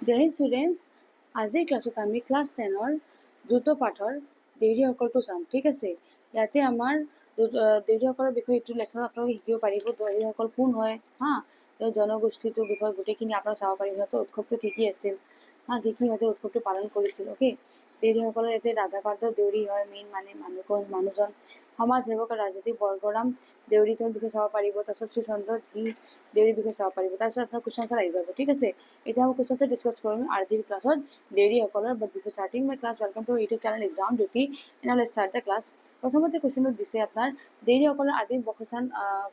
জয় Hind students, আজিৰ ক্লাছত আমি ক্লাছ 10ৰ দ্ৰুত পাঠৰ দেউৰীসকলটো চাম। ঠিক আছে, ইয়াতে আমাৰ দেউৰীসকলৰ বিষয়ে এইটো লেচনত আপোনালোকে শিকিব পাৰিব। দেউৰীসকল কোন হয়, তেওঁৰ জনগোষ্ঠীটোৰ বিষয়ে গোটেইখিনি আপোনালোকে চাব পাৰিব। সিহঁতৰ উৎসৱটো কি কি আছিল, কি কি সিহঁতে উৎসৱটো পালন কৰিছিল। অ'কে, দেউৰীসকলৰ ইয়াতে ৰাধাকান্ত দেউৰী হয় মেইন, মানে মানুহজন সমাজ সেৱক আৰু ৰাজনীতিক বৰগৰাম দেউৰী, তেওঁৰ বিষয়ে চাব পাৰিব। তাৰপিছত শ্ৰীচন্দ্ৰ দেউৰীৰ বিষয়ে চাব পাৰিব। তাৰপিছত আপোনাৰ কুৱেশ্যন আনচাৰ আহি যাব। ঠিক আছে, এতিয়া আমি কুৱেশ্যন আনচাৰ ডিছকাছ কৰিম আজিৰ ক্লাছত দেউৰীসকলৰ। But before starting my class, welcome to YouTube channel exam Jyoti. And let's start the class. প্ৰথমতে কুৱেশ্যনত দিছে আপোনাৰ দেউৰীসকলৰ আদিম বাসস্থান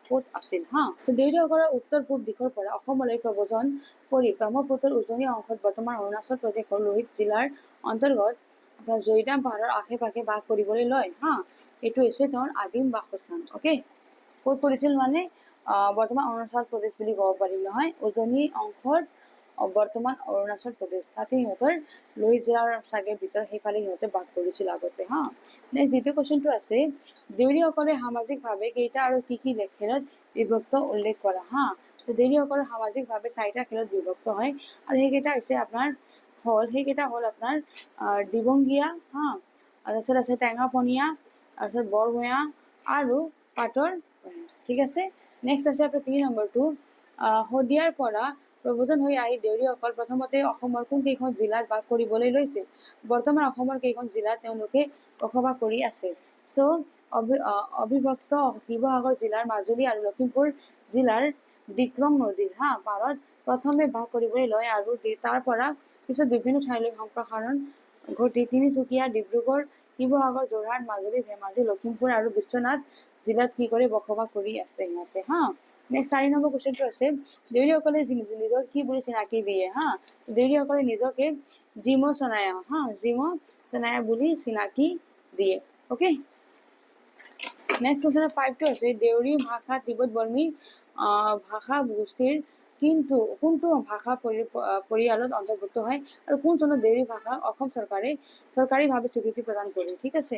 ক'ত আছিল। তো দেউৰীসকলৰ উত্তৰ পূব দিশৰ পৰা অসমলৈ প্ৰব্ৰজন কৰি ব্ৰহ্মপুত্ৰৰ উজনি অংশত বৰ্তমান অৰুণাচল প্ৰদেশৰ লোহিত জিলাৰ অন্তৰ্গত আপোনাৰ জয়িৰাম পাহাৰৰ আশে পাশে বাস কৰিবলৈ লয়। এইটো হৈছে তেওঁৰ আদিম বাসস্থান। অ'কে, ক'ত পৰিছিল মানে বৰ্তমান অৰুণাচল প্ৰদেশ বুলি ক'ব পাৰি নহয়, উজনি অংশত বৰ্তমান অৰুণাচল প্ৰদেশ, তাতে সিহঁতৰ লোহিত জিলাৰ চাগে ভিতৰত সেইফালে সিহঁতে বাস কৰিছিল আগতে। নেক্সট দ্বিতীয় কুৱেশ্যনটো আছে দেউৰীসকলে সামাজিকভাৱে কেইটা আৰু কি কি খেলত বিভক্ত উল্লেখ কৰা। তো দেউৰীসকলৰ সামাজিকভাৱে 4টা খেলত বিভক্ত হয় আৰু সেইকেইটা হৈছে আপোনাৰ সেইকেইটা হ'ল আপোনাৰ দিবংগীয়া, তাৰপিছত আছে টেঙাপনীয়া, তাৰপিছত বৰভূঞা আৰু পাটৰ। ঠিক আছে, নেক্সট আছে আপোনাৰ 3 নম্বৰটো শদিয়াৰ পৰা প্ৰব্ৰজন হৈ আহি দেউৰীসকল প্ৰথমতে অসমৰ কোন কেইখন জিলাত বাস কৰিবলৈ লৈছিল। বৰ্তমান অসমৰ কেইখন জিলাত তেওঁলোকে বসবাস কৰি আছে। চ' অবিভক্ত শিৱসাগৰ জিলাৰ মাজুলী আৰু লখিমপুৰ জিলাৰ ডিক্ৰং নদীৰ পাৰত প্ৰথমে বাস কৰিবলৈ লয় আৰু তাৰ পৰা পিছত বিভিন্ন ঠাইলৈ সম্প্ৰসাৰণ ঘটি তিনিচুকীয়া, ডিব্ৰুগড়, শিৱসাগৰ, যোৰহাট, মাজুলী, ধেমাজি, লখিমপুৰ আৰু বিশ্বনাথ জিলাত কি কৰি বসবাস কৰি আছে সিহঁতে। নেক্সট 4 নম্বৰ কুৱেশ্যনটো আছে দেউৰীসকলে নিজক কি বুলি চিনাকি দিয়ে। দেউৰীসকলে নিজকে জিম চনায়া বুলি চিনাকি দিয়ে। অ'কে, নেক্সট কুৱেশ্যন 5টো আছে দেউৰী ভাষা তিব্বত বৰ্মী ভাষা গোষ্ঠীৰ কোনটো ভাষা পৰিয়ালত অন্তৰ্ভুক্ত হয় আৰু কোন চনত দেউৰী ভাষা অসম চৰকাৰে চৰকাৰীভাৱে স্বীকৃতি প্ৰদান কৰে। ঠিক আছে,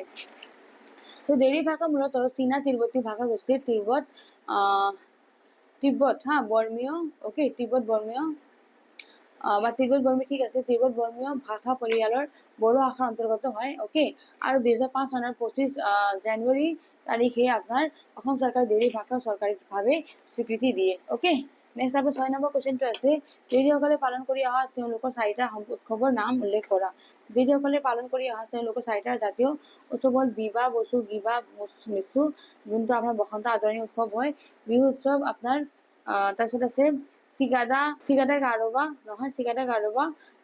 তো দেউৰী ভাষা মূলত চীনা তিব্বতী ভাষা গোষ্ঠীৰ তিব্বত বৰ্মীয়। অ'কে, তিব্বত বৰ্মীয় বা তিব্বত বৰ্মী। ঠিক আছে, তিব্বত বৰ্মীয় ভাষা পৰিয়ালৰ বড়ো ভাষাৰ অন্তৰ্গত হয়। অ'কে, আৰু 2005 চনৰ 25 জানুৱাৰী তাৰিখে আপোনাৰ অসম চৰকাৰে দেউৰী ভাষা চৰকাৰীভাৱে স্বীকৃতি দিয়ে। অ'কে, নেক্সট আপোনাৰ 6 নম্বৰ কুৱেশ্যনটো আছে দেউৰীসকলে পালন কৰি অহা তেওঁলোকৰ 4টা উৎসৱৰ নাম উল্লেখ কৰা। দেউৰীসকলে পালন কৰি অহা তেওঁলোকৰ 4টা জাতীয় উৎসৱ হ'ল বিবা, বসু, গিবা, মিচু, যোনটো আপোনাৰ বসন্ত আদৰণি উৎসৱ হয়। বিহু উৎসৱ আপোনাৰ তাৰপিছত আছে চিগাদা গাৰোবা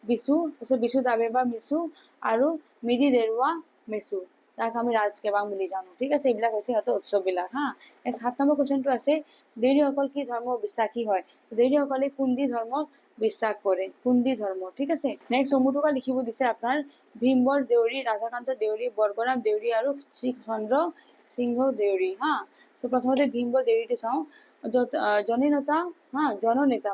বিচু, তাৰপিছত বিচু দাবে বা মিচু আৰু মিদি দেৰুৱা মেচু, তাক আমি ৰাজ কেবাং বুলি জানো। ঠিক আছে, এইবিলাক হৈছে সিহঁতৰ উৎসৱবিলাক। নেক্সট 7 নম্বৰ কুৱেশ্যনটো আছে দেউৰীসকল কি ধৰ্ম বিশ্বাসী হয়। দেউৰীসকলে কুন্দি ধৰ্মক বিশ্বাস কৰে, কুন্দি ধৰ্ম। ঠিক আছে, নেক্সট চমুটোকা লিখিব দিছে আপোনাৰ ভীমবৰ দেউৰী, ৰাধাকান্ত দেউৰী, বৰগৰাম দেউৰী আৰু শ্ৰীচন্দ্ৰ সিংহ দেউৰী। তো প্ৰথমতে ভীমবৰ দেউৰীটো চাওঁ, য'ত জননেতা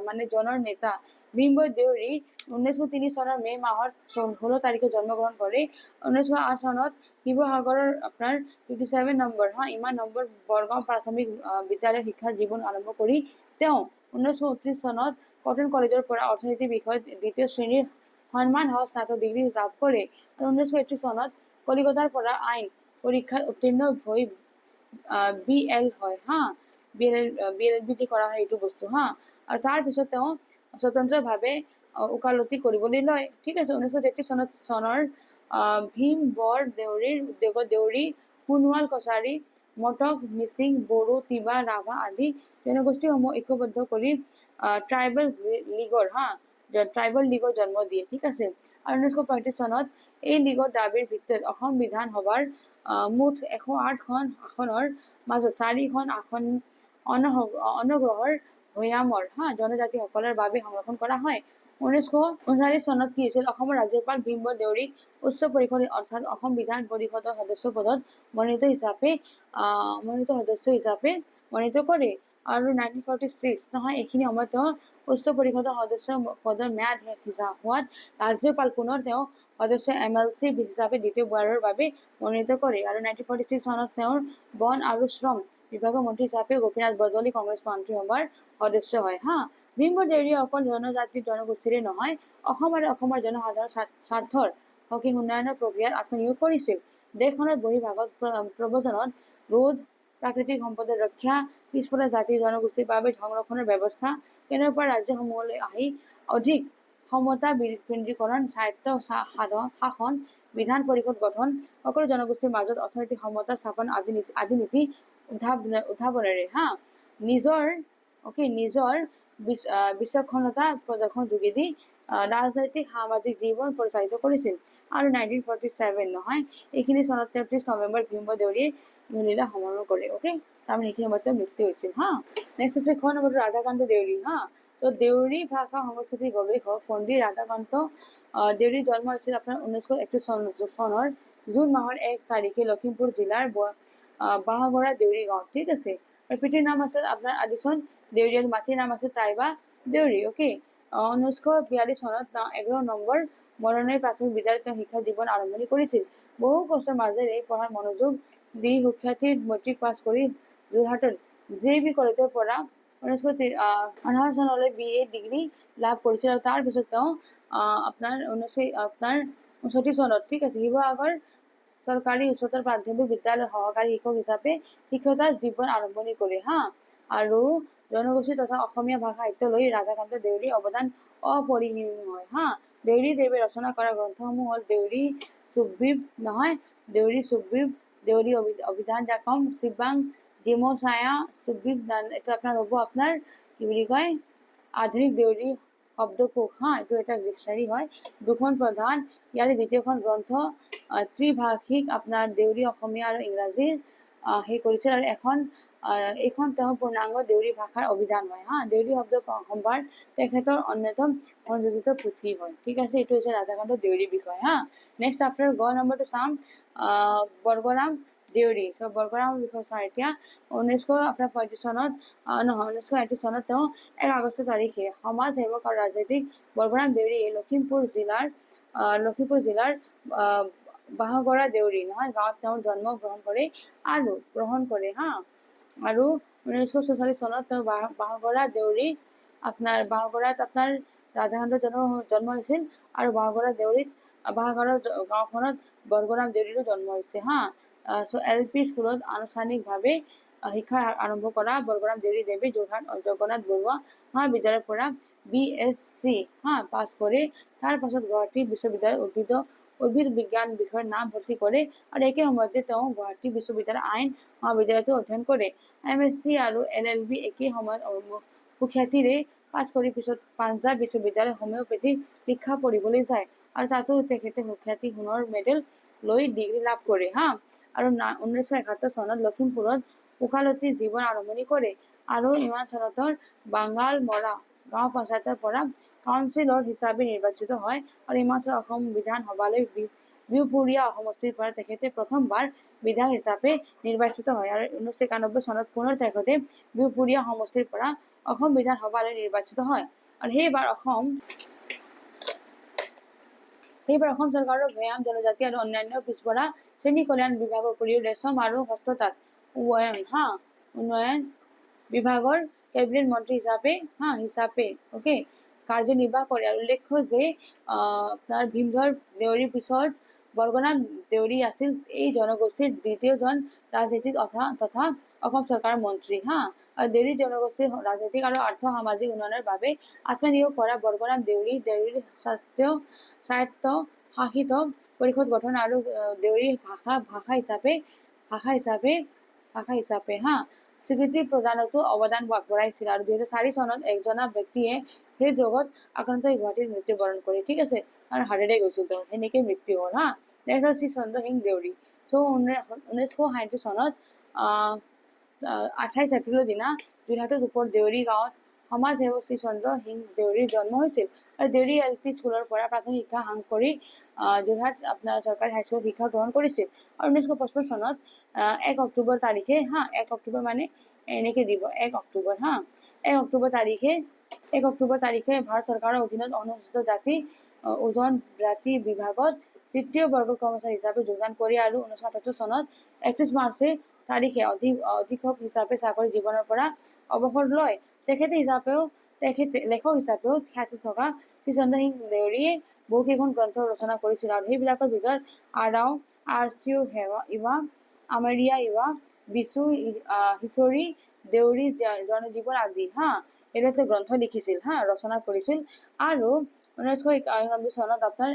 মানে জনৰ নেতা ভীমবৰ দেউৰী 1903 চনৰ মে' মাহৰ 16 তাৰিখে জন্মগ্ৰহণ কৰে। 1908 চনত শিৱসাগৰৰ আপোনাৰ 57 নম্বৰ ইমান নম্বৰ বৰগাঁও প্ৰাথমিক বিদ্যালয়ৰ শিক্ষা জীৱন আৰম্ভ কৰি তেওঁ 1929 চনত কটন কলেজৰ পৰা অৰ্থনীতি বিষয়ত 2য় শ্ৰেণীৰ সন্মানসহ স্নাতক ডিগ্ৰী লাভ কৰে আৰু 1931 চনত কলিকতাৰ পৰা আইন পৰীক্ষাত উত্তীৰ্ণ হৈ BL হয়। BLB কৰা হয় এইটো বস্তু। আৰু তাৰপিছত তেওঁ স্বতন্ত্ৰভাৱে ওকালতি কৰিবলৈ লয়। ঠিক আছে, 1933 চনৰ ভীম বৰ দেউৰীৰ উদ্যোগত দেউৰী, সোণোৱাল কছাৰী, মটক, মিচিং, বড়ো, তিৱা, ৰাভা আদি জনগোষ্ঠীসমূহ ঐক্যবদ্ধ কৰি ট্ৰাইবেল লীগৰ জন্ম দিয়ে। ঠিক আছে, আৰু 1935 চনত এই লীগৰ দাবীৰ ভিত্তিত অসম বিধানসভাৰ মুঠ 108খন আসনৰ মাজত 4খন আসন অনগ্ৰহৰ ভৈয়ামৰ জনজাতিসকলৰ বাবে সংৰক্ষণ কৰা হয়। 1939 চনত কি হৈছিল, অসমৰ ৰাজ্যপাল ভীমবৰ দেউৰীক উচ্চ পৰিষদ অৰ্থাৎ অসম বিধান পৰিষদৰ সদস্য পদত মনোনীত সদস্য হিচাপে মনোনীত কৰে। আৰু 1946 এইখিনি সময়ত তেওঁ উচ্চ পৰিষদৰ সদস্য পদৰ ম্যাদ শেষ হোৱাত ৰাজ্যপাল পুনৰ তেওঁক সদস্য MLC হিচাপে দ্বিতীয়বাৰৰ বাবে মনোনীত কৰে। আৰু 1946 চনত তেওঁৰ বন আৰু শ্ৰম বিভাগৰ মন্ত্ৰী হিচাপে গোপীনাথ বৰদলৈ কংগ্ৰেছ মন্ত্ৰীসভাৰ সদস্য হয়। ভীম দেউৰী অকল জনজাতি জনগোষ্ঠীৰে নহয়, অসম আৰু অসমৰ জনসাধাৰণ স্বাৰ্থৰ হকে উন্নয়নৰ প্ৰক্ৰিয়াত আত্মনিয়োগ কৰিছিল। দেশখনৰ বহিৰ্ভাগত প্ৰব্ৰজনত ৰোধ, প্ৰাকৃতিক সম্পদৰ ৰক্ষা, পিছপৰা জাতি জনগোষ্ঠীৰ বাবে সংৰক্ষণৰ ব্যৱস্থা, কেন্দ্ৰৰ পৰা ৰাজ্যসমূহলৈ আহি অধিক ক্ষমতা কেন্দ্ৰীকৰণ, স্বায়ত্ত শাসন, বিধান পৰিষদ গঠন, সকলো জনগোষ্ঠীৰ মাজত অৰ্থনৈতিক সমতা স্থাপন আদি নীতি উদ্ভাৱনেৰে নিজৰ বিচক্ষণতা প্ৰদৰ্শন যোগেদি ৰাজনৈতিক সামাজিক জীৱন পৰিচালিত কৰিছিল। আৰু 1947 নহয়, এইখিনি চনত 33 নৱেম্বৰ ভীম দেউৰীয়ে ইহলীলা সমাপন কৰে। তাৰমানে সেইখিনি সময়তে মৃত্যু হৈছিল। নেক্সট আছে খ নম্বৰটো ৰাধাকান্ত দেউৰী। তো দেউৰী ভাষা সংস্কৃতিৰ গৱেষক পণ্ডিত ৰাধাকান্ত দেউৰীৰ জন্ম হৈছিল আপোনাৰ 1931 চনৰ জুন মাহৰ 1 তাৰিখে লখিমপুৰ জিলাৰ বাঁহগৰা দেউৰী গাঁৱত। ঠিক আছে। পিতৃৰ নাম আছিল আপোনাৰ আদিচন দেউৰী আৰু মাতৃৰ নাম আছিল তাইবা দেউৰী। 1942 চনত 11 নম্বৰ মৰণাই প্ৰাথমিক বিদ্যালয়ত তেওঁ শিক্ষা জীৱন আৰম্ভণি কৰিছিল। বহু কষ্টৰ মাজেৰে পঢ়াৰ মনোযোগ দি সুখ্যাতিৰ মেট্ৰিক পাছ কৰি যোৰহাটৰ JB কলেজৰ পৰা 1958 চনলৈ BA ডিগ্ৰী লাভ কৰিছিল। আৰু তাৰ পিছত তেওঁ আপোনাৰ 1959 চনত ঠিক আছে শিৱসাগৰ চৰকাৰী উচ্চতৰ প্ৰাথমিক বিদ্যালয়ৰ সহকাৰী শিক্ষক হিচাপে শিক্ষকতা জীৱন আৰম্ভণি কৰে। আৰু জনগোষ্ঠী তথা অসমীয়া ভাষা সাহিত্য লৈ ৰাধাকান্ত দেউৰীৰ অৱদান অপৰিসীম হয়। দেউৰী দেৱে ৰচনা কৰা গ্ৰন্থসমূহ হ'ল দেউৰী চুকবিব নহয়, দেউৰী চুকবিব, দেউৰী অভিধান জাকম, শিৱাং ডিমৌছায়া চুকবিব, এইটো আপোনাৰ হ'ব আপোনাৰ কি বুলি কয় আধুনিক দেউৰী শব্দকোষ। এইটো এটা ডিকচনাৰী হয়। দুখন প্ৰধান, ইয়াৰে দ্বিতীয়খন গ্ৰন্থ ত্ৰিভাষিক আপোনাৰ দেউৰী অসমীয়া আৰু ইংৰাজীৰ সেই কৰিছিল। আৰু এইখন তেওঁৰ পূৰ্ণাংগ দেউৰী ভাষাৰ অভিধান হয়। দেউৰী শব্দ সম্ভাৰ তেখেতৰ অন্যতম সংযোজিত পুথি হয়। ঠিক আছে, এইটো হৈছে ৰাধাকান্ত দেউৰীৰ বিষয়। নেক্সট আপোনাৰ গ নম্বৰটো চাম বৰগৰাম দেউৰী। বৰগৰামৰ বিষয়ে চাওঁ এতিয়া। 1935 চনত নহয় 1931 চনত তেওঁ 1 আগষ্ট তাৰিখে সমাজ সেৱক আৰু ৰাজনীতিক বৰগৰাম দেউৰীয়ে লখিমপুৰ জিলাৰ বাঁহগৰা দেউৰী নহয় গাঁৱত তেওঁ জন্ম গ্ৰহণ কৰে। আৰু 1944 চনত তেওঁ বাঁহগৰা দেউৰী বাঁহগৰাত আপোনাৰ ৰাধাকান্ত জন্ম হৈছিল। আৰু বাঁহগৰা গাঁওখনত বৰগৰাম দেউৰীৰো জন্ম হৈছে। LP স্কুলত আনুষ্ঠানিকভাৱে শিক্ষা আৰম্ভ কৰা বৰগৰাম দেউৰী দেৱে যোৰহাট জগন্নাথ বৰুৱা মহাবিদ্যালয়ৰ পৰা BSc পাছ কৰে। তাৰ পাছত গুৱাহাটী বিশ্ববিদ্যালয়ত উদ্ভিদ বিজ্ঞান বিষয়ত নাম ভৰ্তি কৰে। আৰু একে সময়তে তেওঁ গুৱাহাটী বিশ্ববিদ্যালয়ৰ আইন মহাবিদ্যালয়তো অধ্যয়ন কৰে। MSc আৰু LLB একে সময়ত সুখ্যাতিৰে পাছ কৰি পিছত পাঞ্জাৱ বিশ্ববিদ্যালয় হোমিওপেথিক শিক্ষা পঢ়িবলৈ যায়। আৰু তাতো তেখেতে সুখ্যাতি সোণৰ মেডেল লৈ ডিগ্ৰী লাভ কৰে। আৰু 1971 চনত লখিমপুৰত ওকালতি জীৱন আৰম্ভণি কৰে। আৰু ইমান চনতৰ বাঙালমৰা গাঁও পঞ্চায়তৰ পৰা কাউন্সিলৰ হিচাপে নিৰ্বাচিত হয়। আৰু ইমান চনত অসম বিধান সভালৈ বিহপুৰীয়া সমষ্টিৰ পৰা তেখেতে প্ৰথমবাৰ বিধায়ক হিচাপে নিৰ্বাচিত হয়। আৰু 1991 চনত পুনৰ তেখেতে বিহপুৰীয়া সমষ্টিৰ পৰা অসম বিধান সভালৈ নিৰ্বাচিত হয়। আৰু সেইবাৰ অসম চৰকাৰৰ ভৈয়াম জনজাতি আৰু অন্যান্য পিছপৰা শ্ৰেণী কল্যাণ বিভাগৰ উপৰিও ৰেচম আৰু হস্ততাঁত উন্নয়ন বিভাগৰ কেবিনেট মন্ত্ৰী হিচাপে কাৰ্যনিৰ্বাহ কৰে। আৰু উল্লেখ্য যে আপোনাৰ ভীমধৰ দেউৰীৰ পিছত বৰগৰাম দেউৰী আছিল এই জনগোষ্ঠীৰ দ্বিতীয়জন ৰাজনীতিক তথা অসম চৰকাৰৰ মন্ত্ৰী। আৰু দেউৰী জনগোষ্ঠীৰ ৰাজনৈতিক আৰু আৰ্থ-সামাজিক উন্নয়নৰ বাবে আত্মনিয়োগ কৰা বৰগৰাম দেউৰীৰ স্বায়ত্ত শাসিত পৰিষদ গঠন আৰু দেউৰী ভাষা হিচাপে স্বীকৃতি প্ৰদানতো অৱদান আগবঢ়াইছিল। আৰু 2004 চনত এজনা ব্যক্তিয়ে হৃদৰোগত আক্ৰান্ত হৈ গুৱাহাটীত মৃত্যুবৰণ কৰে। ঠিক আছে, আৰু হাৰ্টেৰে গৈছিল তেওঁ, সেনেকে মৃত্যু হ'ল। নেক্সট শ্ৰী চন্দ্ৰ সিং দেউৰী। 1937 চনত 28 এপ্ৰিলৰ দিনা যোৰহাটৰ ওপৰ দেউৰী গাঁৱত সমাজ সেৱক শ্ৰী চন্দ্ৰ সিং দেউৰীৰ জন্ম হৈছিল। আৰু দেউৰী LP স্কুলৰ পৰা প্ৰাথমিক শিক্ষা সাং কৰি যোৰহাট আপোনাৰ চৰকাৰী হাইস্কুলত শিক্ষা গ্ৰহণ কৰিছিল। আৰু 1955 চনত 1 অক্টোবৰ তাৰিখে 1 অক্টোবৰ মানে এনেকে দিব 1 অক্টোবৰ 1 অক্টোবৰ তাৰিখে ভাৰত চৰকাৰৰ অধীনত অনুসূচিত জাতি ওজন জাতি বিভাগত তৃতীয় বৰ্গৰ কৰ্মচাৰী হিচাপে যোগদান কৰি আৰু 1978 চনত 31 মাৰ্চ তাৰিখে অধীক্ষক হিচাপে চাকৰি জীৱনৰ পৰা অৱসৰ লয়। তেখেতে তেখেতে লেখক হিচাপেও খ্যাতি থকা শ্ৰীচন্দ্ৰ সিং দেউৰীয়ে বহুকেইখন গ্ৰন্থ ৰচনা কৰিছিল আৰু সেইবিলাকৰ ভিতৰত আৰাও আৰচিউ হেৱা ইৱা আমাৰিয়া ইৱা বিচু হিচৰি দেউৰী জনজীৱন আদি এইটো এটা গ্ৰন্থ লিখিছিল ৰচনা কৰিছিল আৰু 1991 চনত আপোনাৰ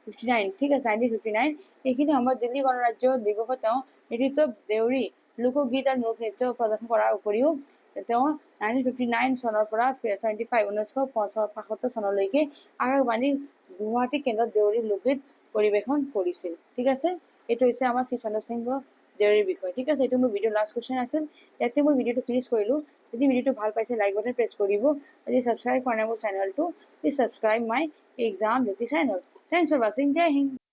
59 ঠিক আছে 1959 এইখিনি সময়ত দিল্লী গণৰাজ্য দিৱসত তেওঁ নেতৃত্ব দেউৰী লোকগীত আৰু লোক নৃত্য প্ৰদৰ্শন কৰাৰ উপৰিও তেওঁ 1959 চনৰ পৰা 1975 চনলৈকে আকাশবাণী গুৱাহাটী কেন্দ্ৰত দেউৰী লোকগীত পৰিৱেশন কৰিছিল ঠিক আছে এইটো হৈছে আমাৰ শ্ৰীচন্দ্ৰ সিংহ দেউৰীৰ বিষয় ঠিক আছে এইটো মোৰ ভিডিঅ' লাষ্ট কুৱেশ্যন আছিল ইয়াতে মই ভিডিঅ'টো ফিনিছ কৰিলোঁ যদি ভিডিঅ'টো ভাল পাইছে লাইক বাটন প্ৰেছ কৰিব যদি ছাবস্ক্ৰাইব কৰা নাই মোৰ চেনেলটো please subscribe my exam Jyoti channel thanks for ৱাচিং জয় হিন্দ